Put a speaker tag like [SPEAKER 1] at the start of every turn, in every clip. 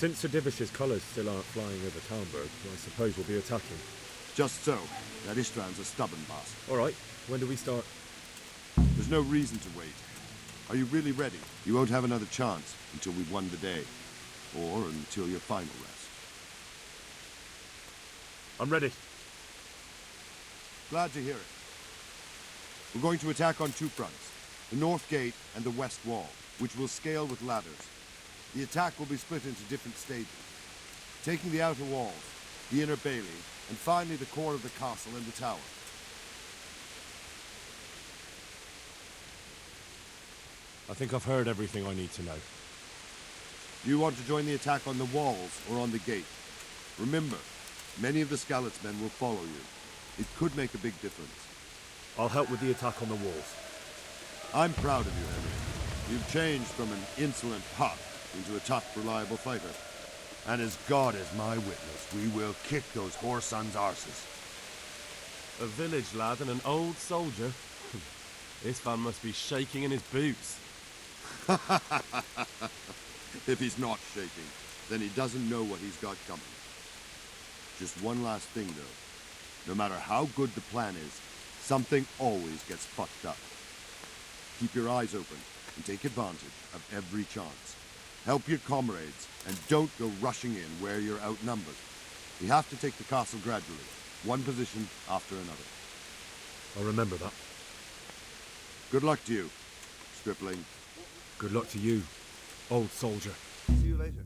[SPEAKER 1] Since Sir Divish's colours still aren't flying over Talmberg, I suppose we'll be attacking.
[SPEAKER 2] Just so. That Ishtran's a stubborn bastard.
[SPEAKER 1] Alright, when do we start?
[SPEAKER 2] There's no reason to wait. Are you really ready? You won't have another chance until we've won the day. Or until your final rest.
[SPEAKER 1] I'm ready.
[SPEAKER 2] Glad to hear it. We're going to attack on two fronts. The north gate and the west wall, which will scale with ladders. The attack will be split into different stages. Taking the outer walls, the inner bailey, and finally the core of the castle and the tower.
[SPEAKER 1] I think I've heard everything I need to know.
[SPEAKER 2] Do you want to join the attack on the walls or on the gate? Remember, many of the Skalitz men will follow you. It could make a big difference.
[SPEAKER 1] I'll help with the attack on the walls.
[SPEAKER 2] I'm proud of you, Henry. You've changed from an insolent pup into a tough, reliable fighter. And as God is my witness, we will kick those whoresons' arses.
[SPEAKER 3] A village lad and an old soldier? This man must be shaking in his boots.
[SPEAKER 2] If he's not shaking, then he doesn't know what he's got coming. Just one last thing, though. No matter how good the plan is, something always gets fucked up. Keep your eyes open and take advantage of every chance. Help your comrades, and don't go rushing in where you're outnumbered. You have to take the castle gradually, one position after another.
[SPEAKER 1] I'll remember that.
[SPEAKER 2] Good luck to you, stripling.
[SPEAKER 1] Good luck to you, old soldier.
[SPEAKER 2] See you later.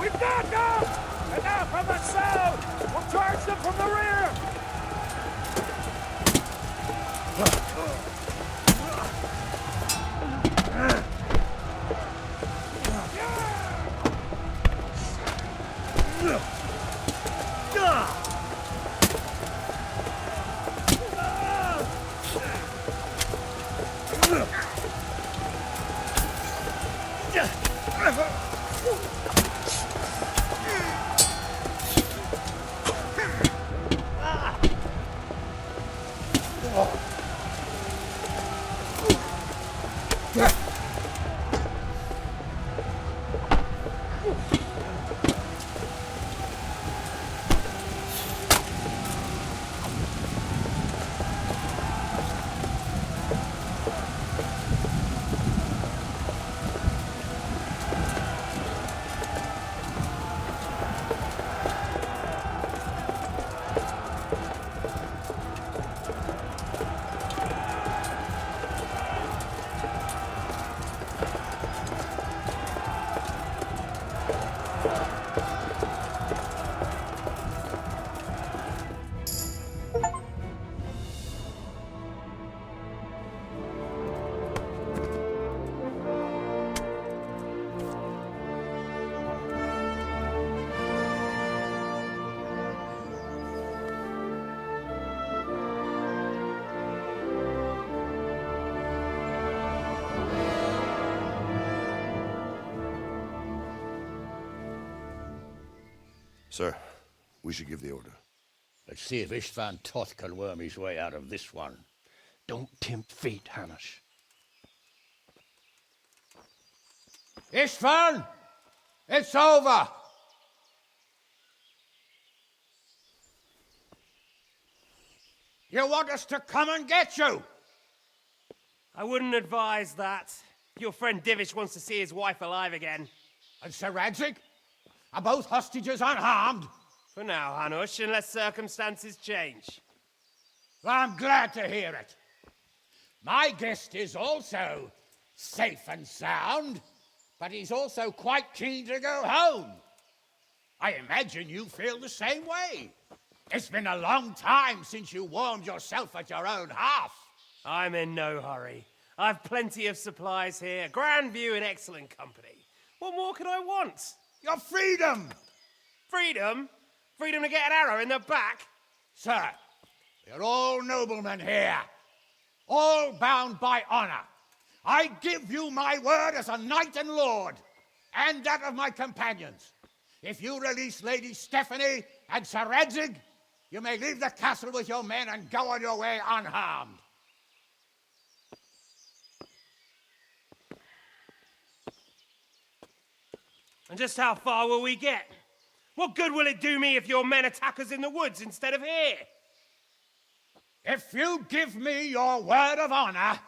[SPEAKER 4] We've got them! And now from the south! We'll charge them from the rear!
[SPEAKER 2] Sir, we should give the order.
[SPEAKER 4] Let's see if Istvan Toth can worm his way out of this one.
[SPEAKER 5] Don't tempt fate, Hanish.
[SPEAKER 4] Istvan! It's over! You want us to come and get you?
[SPEAKER 6] I wouldn't advise that. Your friend Divish wants to see his wife alive again.
[SPEAKER 4] And Sir Radzig? Are both hostages unharmed?
[SPEAKER 6] For now, Hanush, unless circumstances change.
[SPEAKER 4] Well, I'm glad to hear it. My guest is also safe and sound, but he's also quite keen to go home. I imagine you feel the same way. It's been a long time since you warmed yourself at your own hearth.
[SPEAKER 6] I'm in no hurry. I've plenty of supplies here, grand view and excellent company. What more could I want?
[SPEAKER 4] Your freedom!
[SPEAKER 6] Freedom? Freedom to get an arrow in the back?
[SPEAKER 4] Sir, we're all noblemen here, all bound by honor. I give you my word as a knight and lord, and that of my companions. If you release Lady Stephanie and Sir Radzig, you may leave the castle with your men and go on your way unharmed.
[SPEAKER 6] And just how far will we get? What good will it do me if your men attack us in the woods instead of here?
[SPEAKER 4] If you give me your word of honor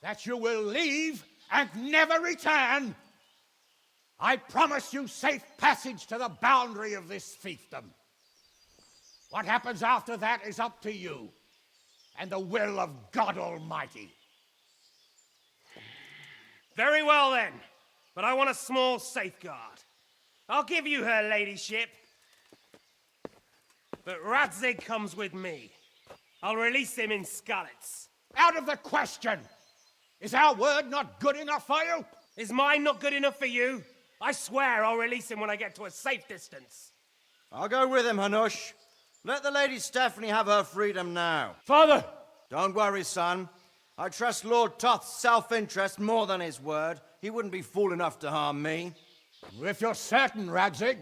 [SPEAKER 4] that you will leave and never return, I promise you safe passage to the boundary of this fiefdom. What happens after that is up to you and the will of God Almighty.
[SPEAKER 6] Very well then, but I want a small safeguard. I'll give you her ladyship, but Radzig comes with me. I'll release him in Skalitz.
[SPEAKER 4] Out of the question! Is our word not good enough for you?
[SPEAKER 6] Is mine not good enough for you? I swear I'll release him when I get to a safe distance.
[SPEAKER 7] I'll go with him, Hanush. Let the Lady Stephanie have her freedom now.
[SPEAKER 4] Father!
[SPEAKER 7] Don't worry, son. I trust Lord Toth's self-interest more than his word. He wouldn't be fool enough to harm me.
[SPEAKER 4] If you're certain, Radzig.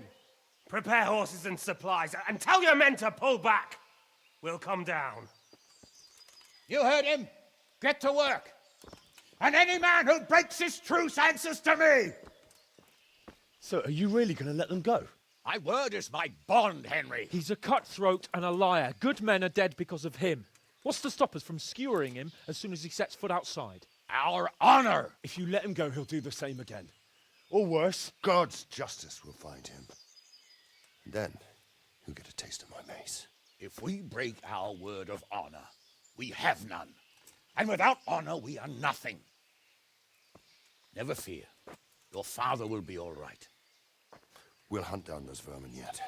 [SPEAKER 6] Prepare horses and supplies, and tell your men to pull back. We'll come down.
[SPEAKER 4] You heard him. Get to work. And any man who breaks this truce answers to me.
[SPEAKER 5] So, are you really going to let them go?
[SPEAKER 4] My word is my bond, Henry.
[SPEAKER 8] He's a cutthroat and a liar. Good men are dead because of him. What's to stop us from skewering him as soon as he sets foot outside?
[SPEAKER 4] Our honor.
[SPEAKER 5] If you let him go, he'll do the same again. Or worse.
[SPEAKER 2] God's justice will find him. Then, he'll get a taste of my mace.
[SPEAKER 4] If we break our word of honor, we have none. And without honor, we are nothing. Never fear. Your father will be all right.
[SPEAKER 2] We'll hunt down those vermin yet.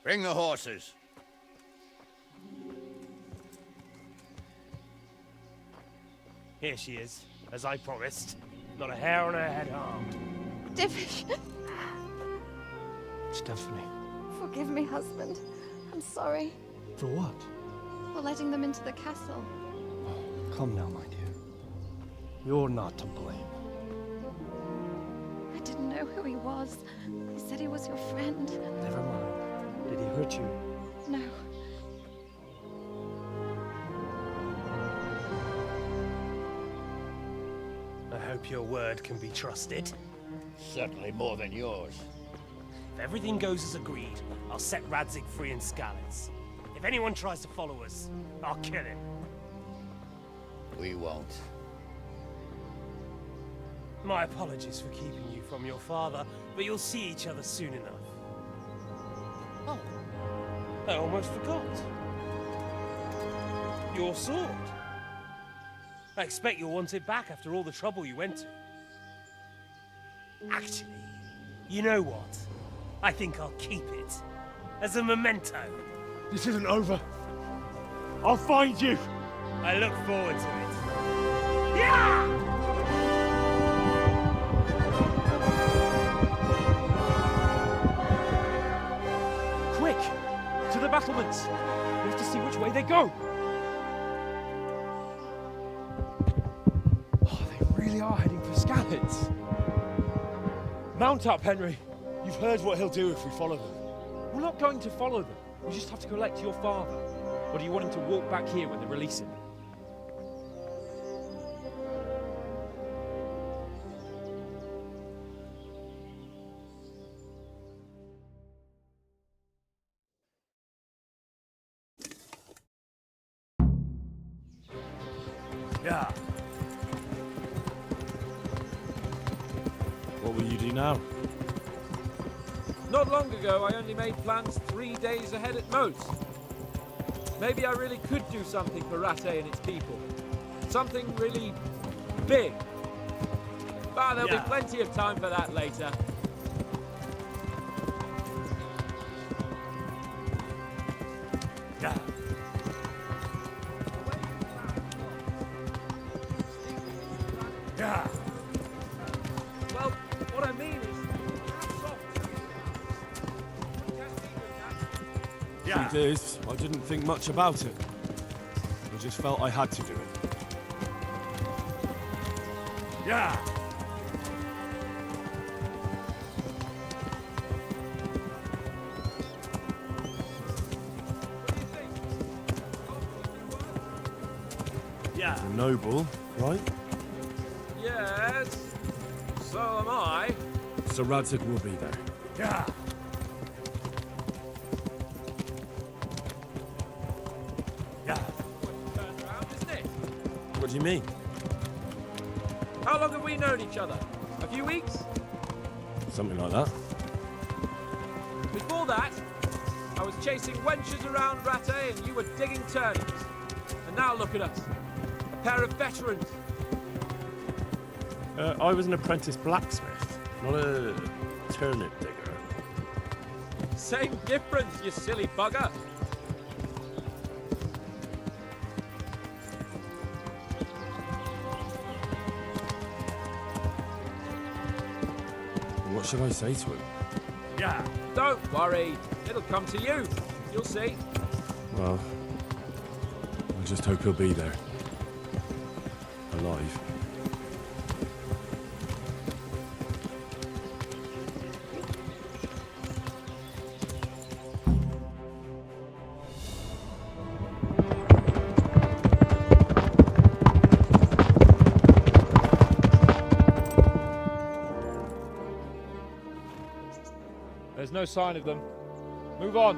[SPEAKER 4] Bring the horses.
[SPEAKER 6] Here she is, as I promised. Not a hair on her head harmed.
[SPEAKER 9] Divish,
[SPEAKER 5] Stephanie.
[SPEAKER 9] forgive me, husband. I'm sorry
[SPEAKER 5] For what?
[SPEAKER 9] for letting them into the castle.
[SPEAKER 5] Come now, my dear. You're not to blame.
[SPEAKER 9] I didn't know who he was. He said he was your friend.
[SPEAKER 5] Never mind. Did he hurt you?
[SPEAKER 9] No.
[SPEAKER 6] I hope your word can be trusted.
[SPEAKER 4] Certainly more than yours.
[SPEAKER 6] If everything goes as agreed, I'll set Radzig free in Skalitz. If anyone tries to follow us, I'll kill him.
[SPEAKER 4] We won't.
[SPEAKER 6] My apologies for keeping you from your father, but you'll see each other soon enough. Oh, I almost forgot. Your sword. I expect you'll want it back after all the trouble you went to. Actually, you know what? I think I'll keep it. As a memento.
[SPEAKER 5] This isn't over. I'll find you.
[SPEAKER 6] I look forward to it. Yeah!
[SPEAKER 8] battlements. We have to see which way they go. Oh, they really are heading for Scallets. Mount up, Henry.
[SPEAKER 6] You've heard what he'll do if we follow them.
[SPEAKER 8] We're not going to follow them. We just have to collect your father. Or do you want him to walk back here when they release him?
[SPEAKER 3] Yeah. What will you do now?
[SPEAKER 8] Not long ago, I only made plans 3 days ahead at most. Maybe I really could do something for Rate and its people. Something really big. But there'll be plenty of time for that later.
[SPEAKER 3] Yeah.
[SPEAKER 8] Yeah. Well, what I mean is,
[SPEAKER 3] Truth is, I didn't think much about it. I just felt I had to do it.
[SPEAKER 8] Yeah.
[SPEAKER 3] Yeah. You're noble, right?
[SPEAKER 8] Yes. So am I.
[SPEAKER 3] So Radzig will be there.
[SPEAKER 8] Yeah.
[SPEAKER 3] What do you mean?
[SPEAKER 8] How long have we known each other? A few weeks?
[SPEAKER 3] Something like that.
[SPEAKER 8] Before that, I was chasing wenches around Rate and you were digging turnips. And now look at us. A pair of veterans.
[SPEAKER 3] I was an apprentice blacksmith, not a turnip digger.
[SPEAKER 8] Same difference, you silly bugger.
[SPEAKER 3] What should I say to him?
[SPEAKER 8] Yeah. Don't worry. It'll come to you. You'll see.
[SPEAKER 3] Well, I just hope he'll be there. Alive.
[SPEAKER 8] There's no sign of them. Move on.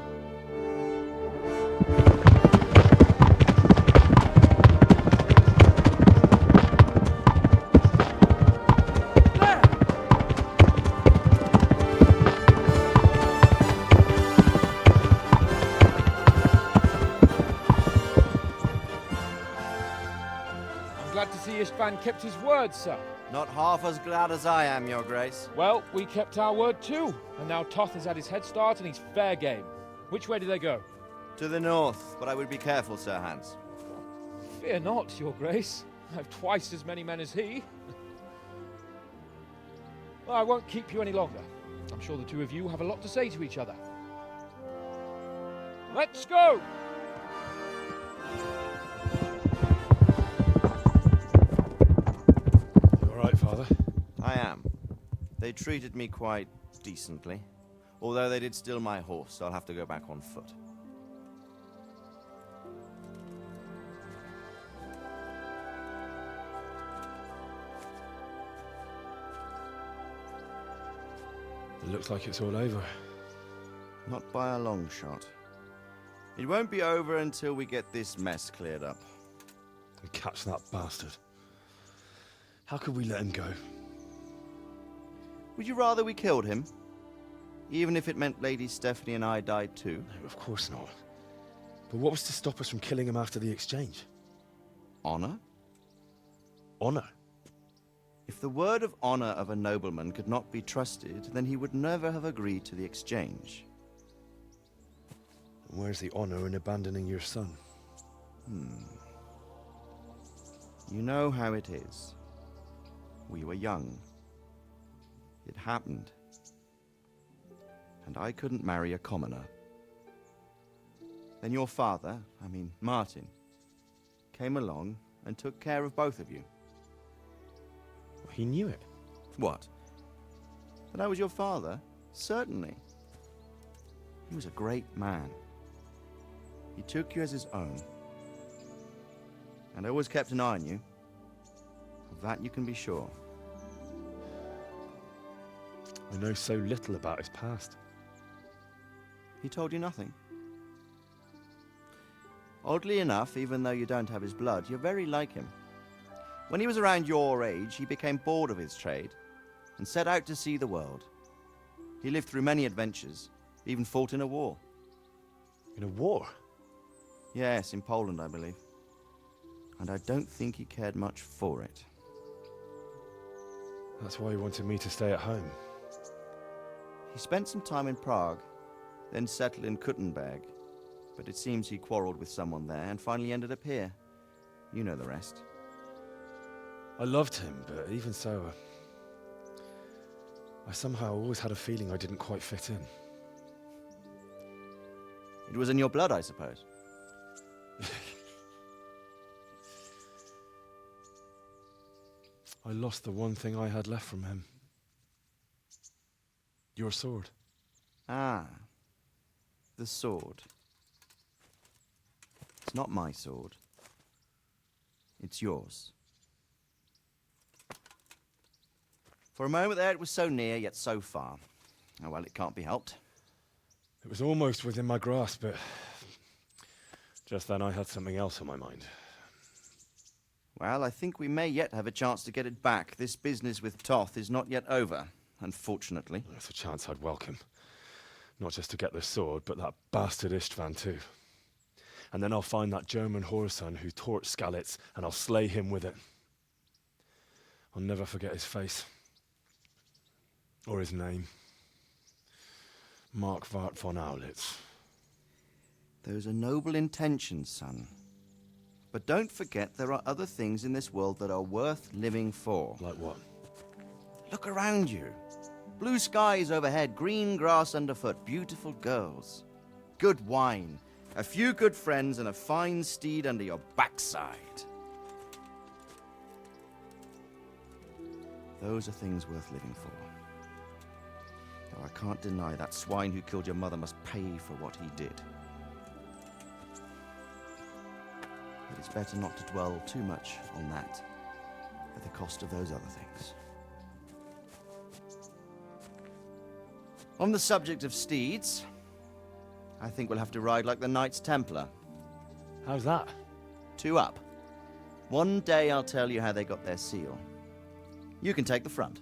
[SPEAKER 8] I'm glad to see Istvan kept his word, sir.
[SPEAKER 7] Not half as glad as I am, Your Grace.
[SPEAKER 8] Well, we kept our word too. And now Toth has had his head start and he's fair game. Which way do they go?
[SPEAKER 7] To the north, but I would be careful, Sir Hans.
[SPEAKER 8] Fear not, Your Grace. I have twice as many men as he. Well, I won't keep you any longer. I'm sure the two of you have a lot to say to each other. Let's go!
[SPEAKER 3] You all right, Father?
[SPEAKER 7] I am. They treated me quite decently. Although they did steal my horse, so I'll have to go back on foot.
[SPEAKER 3] It looks like it's all over.
[SPEAKER 7] Not by a long shot. It won't be over until we get this mess cleared up.
[SPEAKER 3] And catch that bastard. How could we let him go?
[SPEAKER 7] Would you rather we killed him? Even if it meant Lady Stephanie and I died too?
[SPEAKER 3] No, of course not. But what was to stop us from killing him after the exchange?
[SPEAKER 7] Honor?
[SPEAKER 3] Honor?
[SPEAKER 7] If the word of honor of a nobleman could not be trusted, then he would never have agreed to the exchange.
[SPEAKER 3] And where's the honor in abandoning your son?
[SPEAKER 7] You know how it is. We were young. It happened. And I couldn't marry a commoner. Then your father, Martin, came along and took care of both of you.
[SPEAKER 5] He knew it.
[SPEAKER 7] What? That I was your father? Certainly. He was a great man. He took you as his own. And always kept an eye on you. Of that you can be sure.
[SPEAKER 5] I know so little about his past.
[SPEAKER 7] He told you nothing? Oddly enough, even though you don't have his blood, you're very like him. When he was around your age, he became bored of his trade and set out to see the world. He lived through many adventures, even fought in a war.
[SPEAKER 5] In a war?
[SPEAKER 7] Yes, in Poland, I believe. And I don't think he cared much for it.
[SPEAKER 5] That's why he wanted me to stay at home.
[SPEAKER 7] He spent some time in Prague, then settled in Kuttenberg. But it seems he quarreled with someone there and finally ended up here. You know the rest.
[SPEAKER 5] I loved him, but even so, I somehow always had a feeling I didn't quite fit in.
[SPEAKER 7] It was in your blood, I suppose.
[SPEAKER 5] I lost the one thing I had left from him. Your sword.
[SPEAKER 7] Ah, the sword. It's not my sword. It's yours. For a moment there, it was so near, yet so far. Oh, well, it can't be helped.
[SPEAKER 5] It was almost within my grasp, but just then I had something else on my mind.
[SPEAKER 7] Well, I think we may yet have a chance to get it back. This business with Toth is not yet over, unfortunately.
[SPEAKER 5] That's a chance I'd welcome. Not just to get the sword, but that bastard Istvan too. And then I'll find that German whoreson who torched Skalitz, and I'll slay him with it. I'll never forget his face. Or his name. Mark Vart von Aulitz.
[SPEAKER 7] Those are noble intentions, son. But don't forget there are other things in this world that are worth living for.
[SPEAKER 5] Like what?
[SPEAKER 7] Look around you. Blue skies overhead, green grass underfoot, beautiful girls. Good wine, a few good friends, and a fine steed under your backside. Those are things worth living for. Though I can't deny that swine who killed your mother must pay for what he did. But it's better not to dwell too much on that at the cost of those other things. On the subject of steeds, I think we'll have to ride like the Knights Templar.
[SPEAKER 5] How's that?
[SPEAKER 7] 2 up. One day I'll tell you how they got their seal. You can take the front.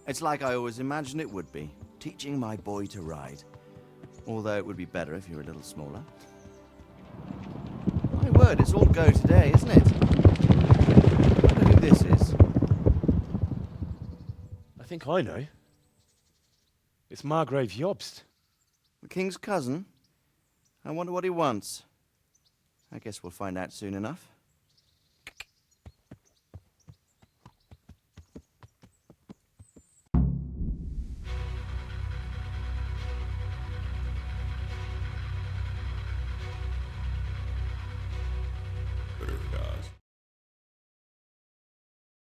[SPEAKER 7] It's like I always imagined it would be, teaching my boy to ride. Although it would be better if you were a little smaller. My word, it's all go today, isn't it? I wonder who this is.
[SPEAKER 5] I think I know. It's Margrave Jobst.
[SPEAKER 7] The king's cousin? I wonder what he wants. I guess we'll find out soon enough.